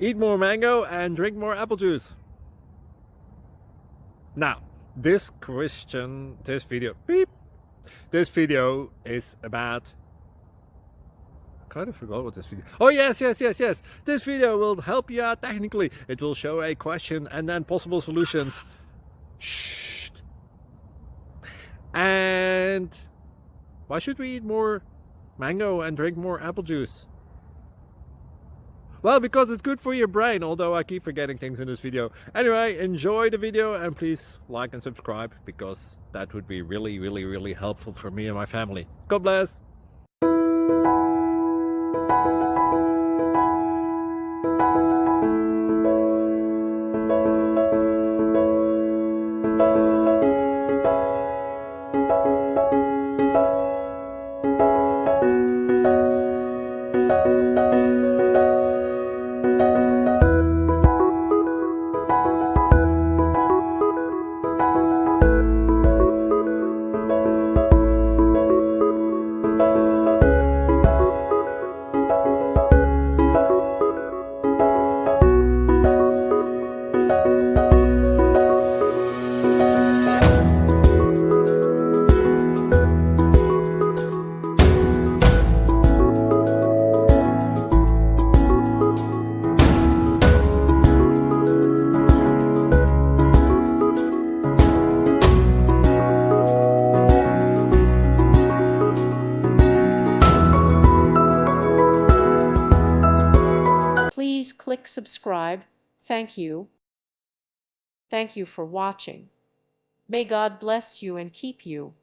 Eat more mango and drink more apple juice. Now, this video is about, I kind of forgot what this video. Oh, yes. This video will help you out technically. It will show a question and then possible solutions. Shh. And why should we eat more mango and drink more apple juice? Well, because it's good for your brain, although I keep forgetting things in this video. Anyway, enjoy the video and please like and subscribe, because that would be really helpful for me and my family. God bless! Please click subscribe. Thank you. Thank you for watching. May God bless you and keep you.